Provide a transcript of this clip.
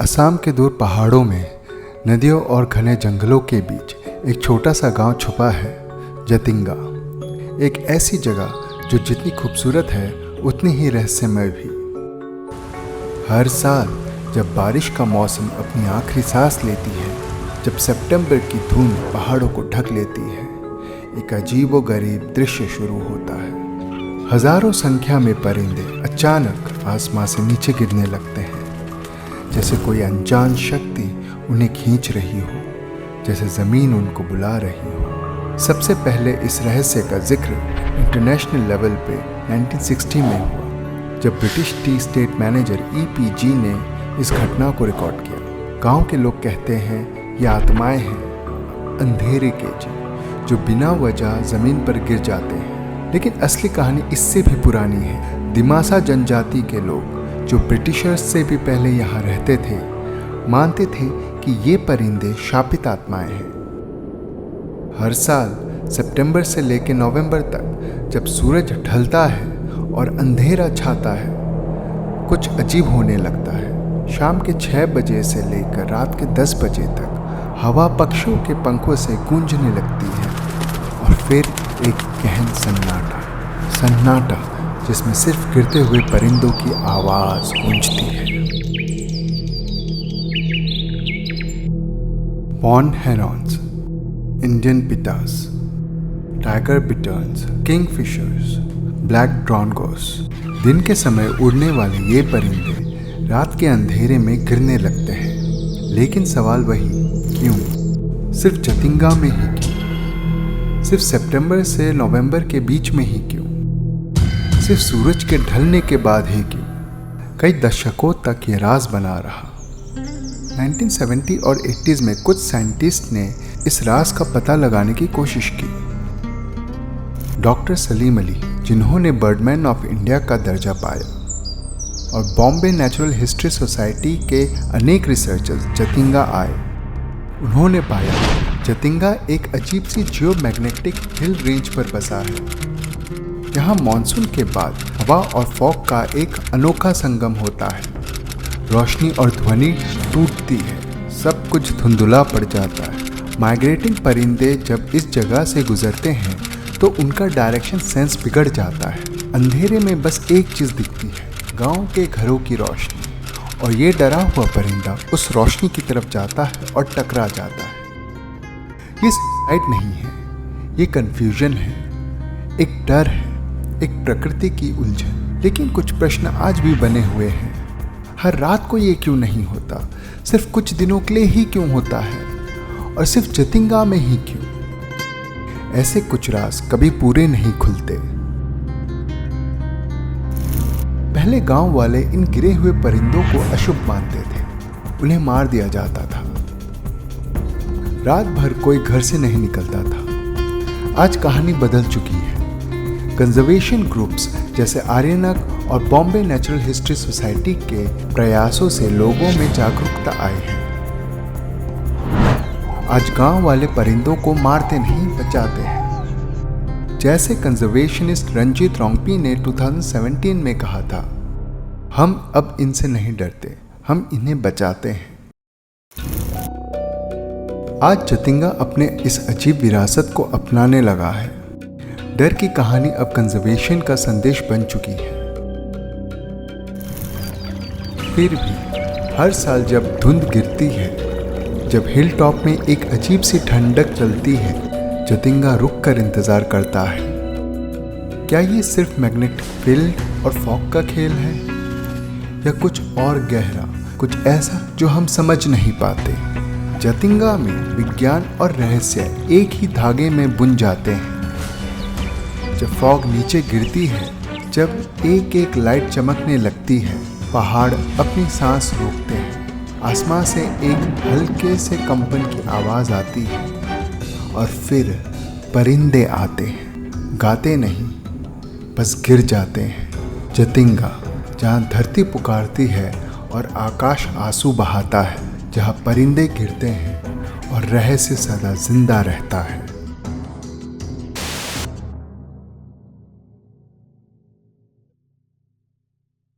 असम के दूर पहाड़ों में नदियों और घने जंगलों के बीच एक छोटा सा गांव छुपा है, जतिंगा। एक ऐसी जगह जो जितनी खूबसूरत है उतनी ही रहस्यमय भी। हर साल जब बारिश का मौसम अपनी आखिरी सांस लेती है, जब सितंबर की धुंध पहाड़ों को ढक लेती है, एक अजीबोगरीब दृश्य शुरू होता है। हजारों संख्या में परिंदे अचानक आसमां से नीचे गिरने लगते हैं, जैसे कोई अनजान शक्ति उन्हें खींच रही हो, जैसे ज़मीन उनको बुला रही हो। सबसे पहले इस रहस्य का जिक्र इंटरनेशनल लेवल पे 1960 में हुआ, जब British T state manager EPG ने इस घटना को रिकॉर्ड किया। गांव के लोग कहते हैं ये आत्माएं हैं, अंधेरे के जीव जो बिना वजह ज़मीन पर गिर जाते हैं। लेकिन असली कहानी इससे भी पुरानी है। दिमासा जनजाति के लोग जो ब्रिटिशर्स से भी पहले यहाँ रहते थे, मानते थे कि ये परिंदे शापित आत्माएं हैं। हर साल सितंबर से लेकर नवंबर तक जब सूरज ढलता है और अंधेरा छाता है, कुछ अजीब होने लगता है। शाम के 6 बजे से लेकर रात के 10 बजे तक हवा पक्षियों के पंखों से गूंजने लगती है, और फिर एक गहन सन्नाटा जिसमें सिर्फ गिरते हुए परिंदों की आवाज गूंजती है। बॉर्न herons, Indian pittas, tiger bitterns, kingfishers, black drongos, दिन के समय उड़ने वाले ये परिंदे रात के अंधेरे में गिरने लगते हैं। लेकिन सवाल वही, क्यों? सिर्फ जतिंगा में ही क्यों? सिर्फ सितंबर से नवंबर के बीच में ही क्यों? सिर्फ सूरज के ढलने के बाद ही क्यों? कई दशकों तक ये राज बना रहा। 1970 और 80s में कुछ साइंटिस्ट ने इस राज का पता लगाने की कोशिश की। डॉक्टर सलीम अली, जिन्होंने बर्डमैन ऑफ इंडिया का दर्जा पाया, और बॉम्बे नेचुरल हिस्ट्री सोसाइटी के अनेक रिसर्चर्स जतिंगा आए। उन्होंने पाया जतिंगा एक अजीब सी जियोमैग्नेटिक हिल रेंज पर बसा है। यहाँ मानसून के बाद हवा और फॉग का एक अनोखा संगम होता है। रोशनी और ध्वनि टूटती है, सब कुछ धुंधला पड़ जाता है। माइग्रेटिंग परिंदे जब इस जगह से गुजरते हैं तो उनका डायरेक्शन सेंस बिगड़ जाता है। अंधेरे में बस एक चीज़ दिखती है, गांव के घरों की रोशनी, और ये डरा हुआ परिंदा उस रोशनी की तरफ जाता है और टकरा जाता है। ये सुसाइड नहीं है, ये कन्फ्यूजन है, एक डर है, एक प्रकृति की उलझन। लेकिन कुछ प्रश्न आज भी बने हुए हैं। हर रात को ये क्यों नहीं होता? सिर्फ कुछ दिनों के लिए ही क्यों होता है? और सिर्फ जतिंगा में ही क्यों? ऐसे कुछ राज कभी पूरे नहीं खुलते। पहले गांव वाले इन गिरे हुए परिंदों को अशुभ मानते थे, उन्हें मार दिया जाता था। रात भर कोई घर से नहीं निकलता था। आज कहानी बदल चुकी है। कंजर्वेशन ग्रुप्स जैसे आर्यनक और बॉम्बे नेचुरल हिस्ट्री सोसाइटी के प्रयासों से लोगों में जागरूकता आई है। आज गांव वाले परिंदों को मारते नहीं, बचाते हैं। जैसे कंजर्वेशनिस्ट रंजीत रोंगपी ने 2017 में कहा था, हम अब इनसे नहीं डरते, हम इन्हें बचाते हैं। आज जतिंगा अपने इस अजीब विरासत को अपनाने लगा है। डर की कहानी अब कंजर्वेशन का संदेश बन चुकी है। फिर भी हर साल जब धुंध गिरती है, जब हिल टॉप में एक अजीब सी ठंडक चलती है, जतिंगा रुक कर इंतजार करता है। क्या ये सिर्फ मैग्नेटिक फील्ड और फॉग का खेल है, या कुछ और गहरा, कुछ ऐसा जो हम समझ नहीं पाते? जतिंगा में विज्ञान और रहस्य एक ही धागे में बुन जाते हैं। जब फॉग नीचे गिरती है, जब एक एक लाइट चमकने लगती है, पहाड़ अपनी सांस रोकते हैं, आसमां से एक हल्के से कंपन की आवाज आती है, और फिर परिंदे आते हैं, गाते नहीं, बस गिर जाते हैं। जतिंगा, जहाँ धरती पुकारती है और आकाश आंसू बहाता है, जहाँ परिंदे गिरते हैं और रहस्य सदा जिंदा रहता है।